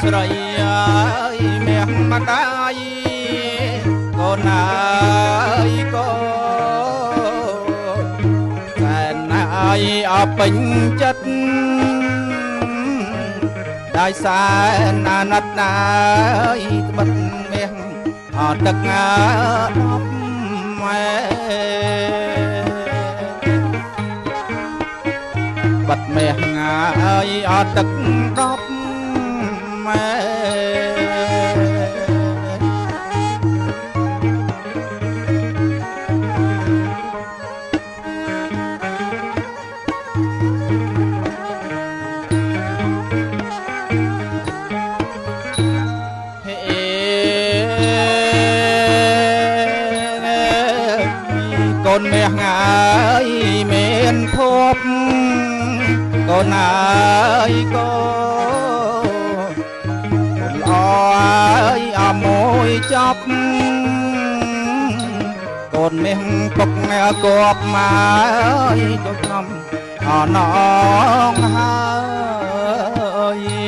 ស្រីអើយមាំម្ដាយកូនអើយកូនតែណាយអពេញចិត្តដោយសារណាណត់ណាយត្បិតមាំអត់ទឹក10ម៉ែបាត់មាំងាយអត់ទឹក10ម៉ែកូនមាសងាយមានភពកូនអើយកូនល្អអើយអមួយចប់កូនមាសពុកគប់មកដូចខ្ញុំអណងហើយ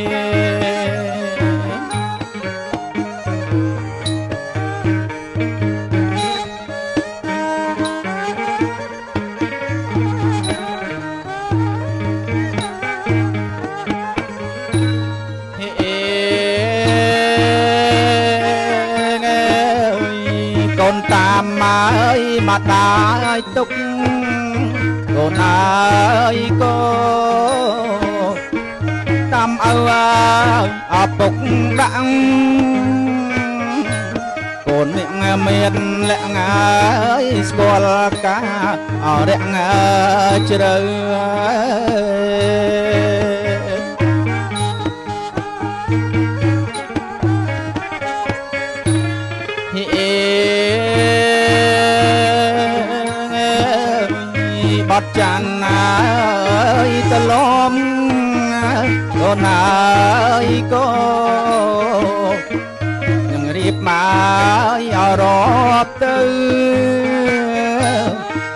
កូនតាមមកមកដាយទុកកូនអើយកូនតាមឪឪពុកដាក់កូនមានលក្ខងាយស្គាល់ការអរៈងាជ្រៅបត់ចានណាយតលំកូនអើយកូននឹងរៀបមកឲ្យរាប់ទៅ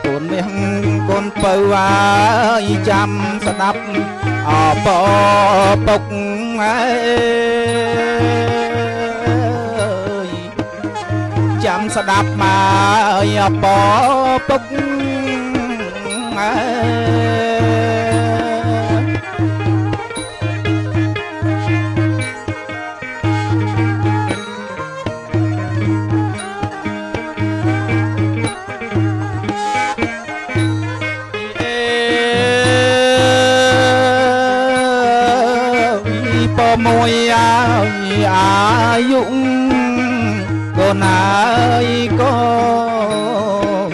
កូនមាសកូនពៅអើយចាំស្ដាប់អបពុកអើយចាំស្ដាប់មកអបពុកមួយអាយុកូនអើយកូន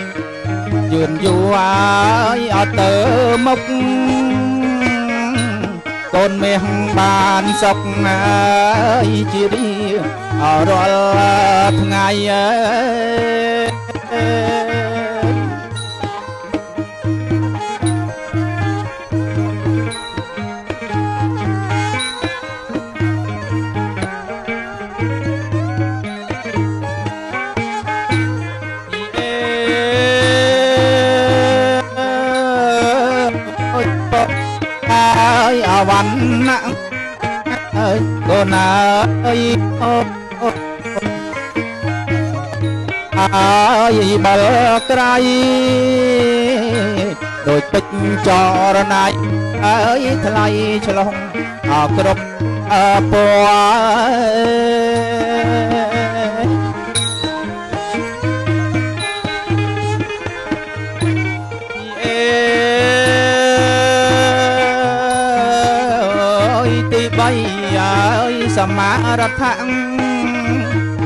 យឺនយូរហើយអត់ទៅមុខកូនមាសបានសុខណាយជារៀងរាល់ថ្ងៃអវណ្ណៈអើយកូនអើយអើយបលក្រៃដូចពេជ្រចរណៃអើយថ្លៃឆ្លងគ្រប់ពណ៌ទីបីអើយសមារដ្ឋៈ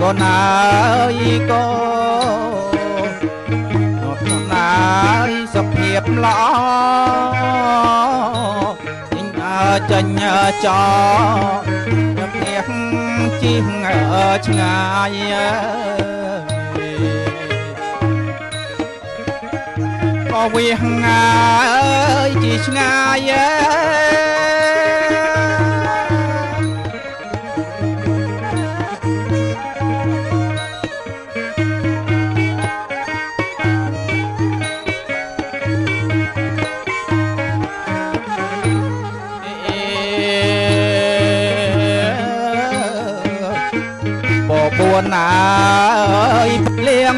កូនអើយកូនណាយសុភាពល្អចេញចោផ្ទះជីងឆ្ងាយក៏វាងាយជីឆ្ងាយ ពួនអើយភ្លៀង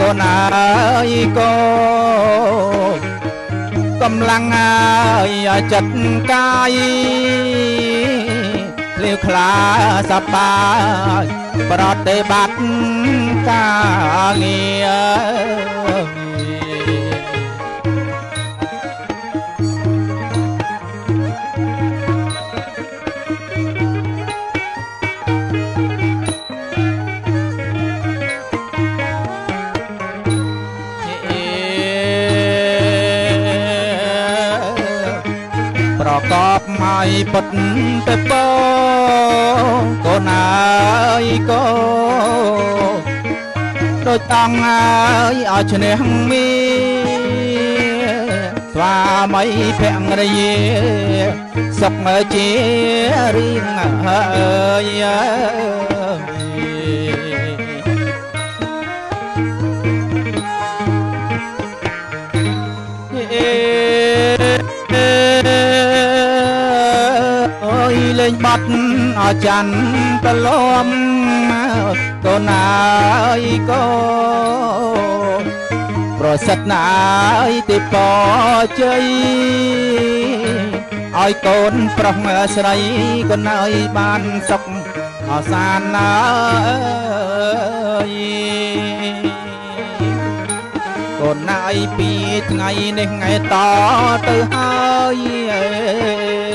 កូនអើយកូកម្លាំងអើយចិត្តកាយភ្លៀវខ្លាសប្បាយប្រតិបត្តិការងារប្រកបឲ្យពុតទៅពោកូនអើយកូដូចតង់អើយឲ្យឈ្នះមីស្វាមីភរិយាសុខមើជារៀងអើយលេងបាត់អច័ន្ទលំកូនអើយកូប្រសិទ្ធណាយទីពជ័យឲ្យកូនប្រុសស្រីកូនអើយបានសុខអសានណាយកូនអើយពីថ្ងៃនេះថ្ងៃតទៅហើយ